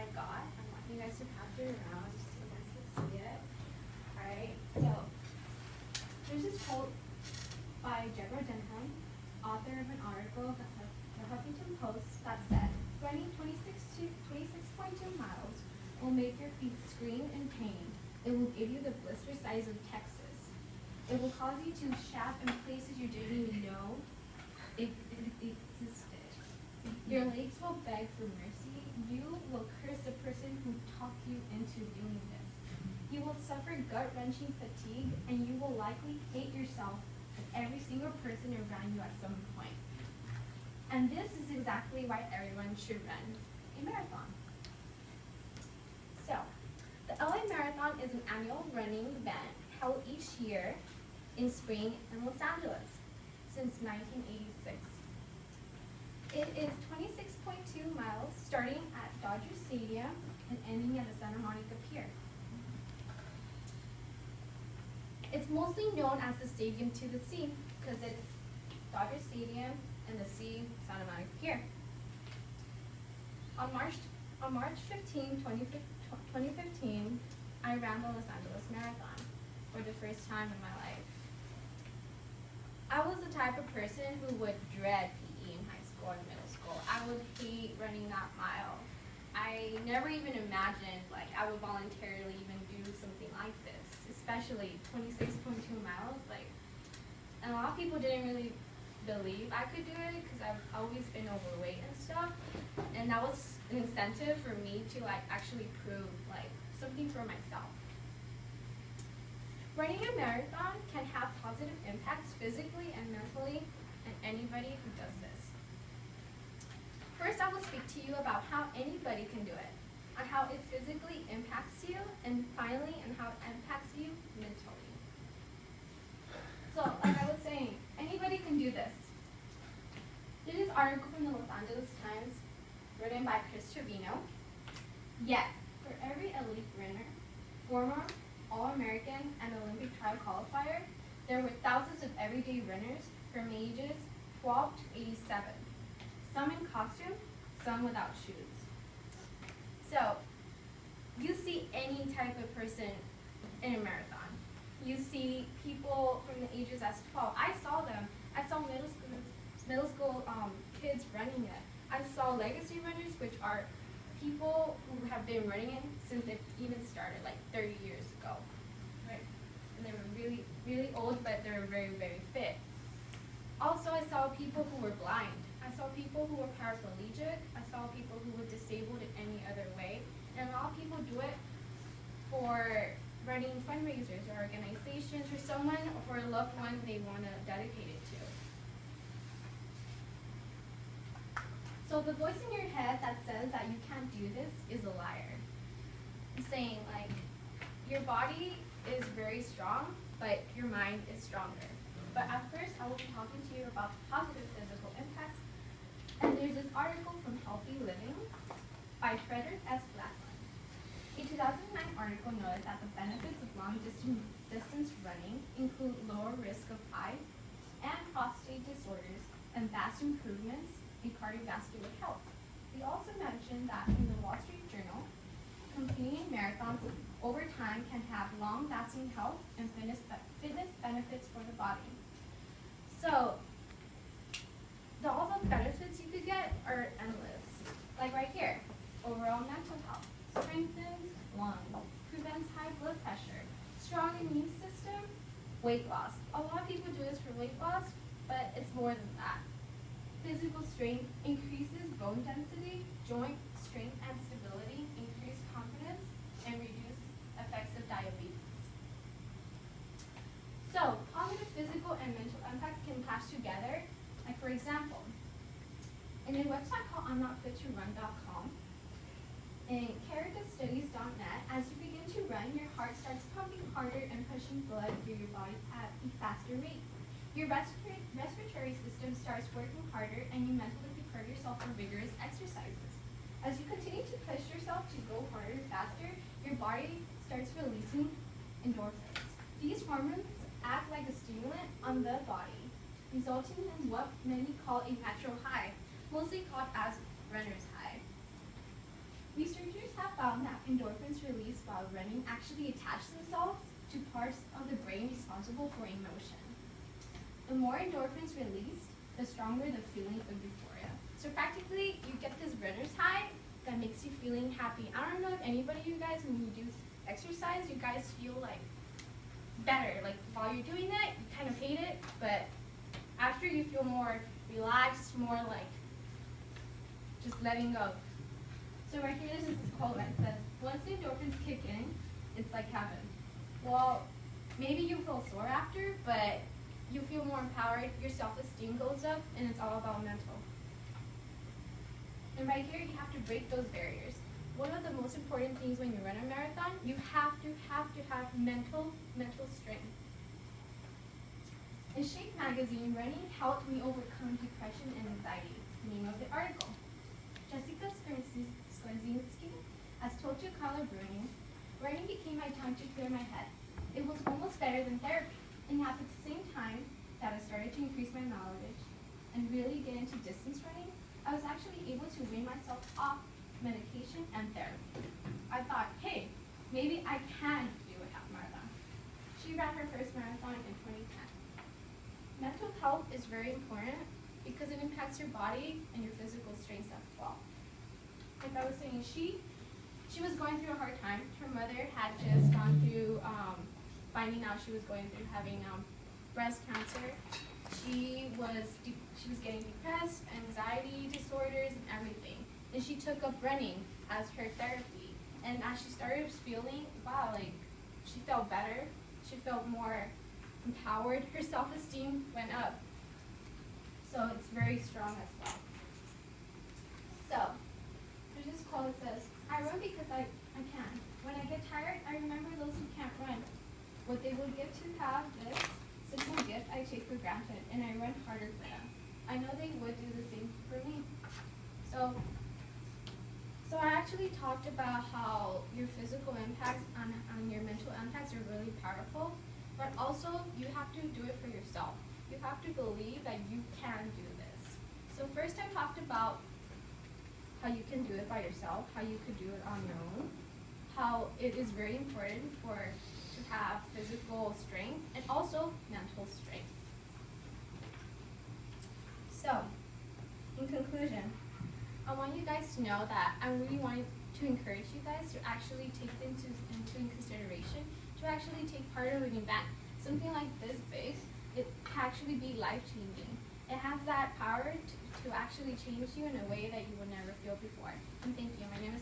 I got. I want you guys to pass it around just so you guys can see it. Alright, so there's this quote by Deborah Denham, author of an article that the Huffington Post that said, running 26.2 miles will make your feet scream in pain. It will give you the blister size of Texas. It will cause you to shaft in places you didn't even know it existed. Your legs will beg for mercy. You will curse the person who talked you into doing this. You will suffer gut-wrenching fatigue, and you will likely hate yourself and every single person around you at some point. And this is exactly why everyone should run a marathon. So, the LA Marathon is an annual running event held each year in spring in Los Angeles since 1986. It is 26.2 miles starting at Dodger Stadium and ending at the Santa Monica Pier. It's mostly known as the Stadium to the Sea because it's Dodger Stadium and the sea, Santa Monica Pier. On March 15, 2015, I ran the Los Angeles Marathon for the first time in my life. I was the type of person who would dread PE in high school and middle school. I would hate running that mile. I never even imagined like I would voluntarily even do something like this, especially 26.2 miles. And a lot of people didn't really believe I could do it because I've always been overweight and stuff, and that was an incentive for me to actually prove something for myself. Running a marathon can have positive impacts physically and mentally in anybody who does this. First, I will speak to you about how anybody can do it, on how it physically impacts you, and finally, on how it impacts you mentally. So, like I was saying, anybody can do this. This is an article from the Los Angeles Times, written by Chris Trevino. Yet, for every elite runner, former All-American and Olympic trial qualifier, there were thousands of everyday runners from ages 12 to 87. Some in costume, some without shoes. So, you see any type of person in a marathon. You see people from the ages as 12. I saw them. I saw middle school kids running it. I saw legacy runners, which are people who have been running it since it even started, 30 years ago. Right? And they were really, really old, but they were very, very fit. Also, I saw people who were blind. I saw people who were paraplegic. I saw people who were disabled in any other way. And a lot of people do it for running fundraisers or organizations for someone or for a loved one they want to dedicate it to. So the voice in your head that says that you can't do this is a liar. It's saying your body is very strong, but your mind is stronger. But at first, I will be talking to you about positive physical impacts. And there's this article from Healthy Living by Frederick S. Blackman. A 2009 article noted that the benefits of long-distance running include lower risk of eye and prostate disorders and vast improvements in cardiovascular health. They also mentioned that in the Wall Street Journal, completing marathons over time can have long-lasting health and fitness benefits for the body. So, all the benefits you could get are endless. Like right here, overall mental health, strengthens lungs, prevents high blood pressure, strong immune system, weight loss. A lot of people do this for weight loss, but it's more than that. Physical strength increases bone density, joint strength and stability, increased confidence, and reduce effects of diabetes. So, positive physical and mental impacts can clash together. Like for example, in a website called I'mNotFitToRun.com, and characterstudies.net, as you begin to run, your heart starts pumping harder and pushing blood through your body at a faster rate. Your respiratory system starts working harder, and you mentally prepare yourself for vigorous exercises. As you continue to push yourself to go harder and faster, your body starts releasing endorphins. These hormones act like a stimulant on the body, resulting in what many call a natural high, mostly called as runner's high. Researchers have found that endorphins released while running actually attach themselves to parts of the brain responsible for emotion. The more endorphins released, the stronger the feeling of euphoria. So practically, you get this runner's high that makes you feeling happy. I don't know if anybody, you guys, when you do exercise, you guys feel like better. Like while you're doing it, you kind of hate it, but after you feel more relaxed, more like just letting go. So right here, this is this quote that says, once the endorphins kick in, it's like heaven. Well, maybe you feel sore after, but you feel more empowered, your self-esteem goes up, and it's all about mental. And right here, you have to break those barriers. One of the most important things when you run a marathon, you have to have mental strength. In Shape magazine, running helped me overcome depression and anxiety. Name of the article. Jessica Skorzinski has told to color running became my time to clear my head. It was almost better than therapy. And at the same time that I started to increase my knowledge and really get into distance running, I was actually able to wean myself off medication and therapy. I thought, hey, maybe I can do a half marathon. She ran her first marathon in 2010. Mental health is very important because it impacts your body and your physical strength as well. Like I was saying, she was going through a hard time. Her mother had just gone through finding out she was going through having breast cancer. She was getting depressed, anxiety disorders, and everything. And she took up running as her therapy. And as she started feeling, wow, like she felt better. She felt more empowered. Her self-esteem went up. So it's very strong as well. So there's this quote that says, I run because I can. When I get tired, I remember those who can't run. What they would give to have this simple gift I take for granted, and I run harder for them. I know they would do the same for me. So I actually talked about how your physical impacts on your mental impacts are really powerful, but also you have to do it for yourself. You have to believe that you can do this. So first I talked about how you can do it by yourself, how you could do it on your own, how it is very important to have physical strength and also mental strength. So, in conclusion, I want you guys to know that I really want to encourage you guys to actually take into consideration, to actually take part of an event. Something like this big, it can actually be life-changing. It has that power to actually change you in a way that you would never feel before. And thank you. My name is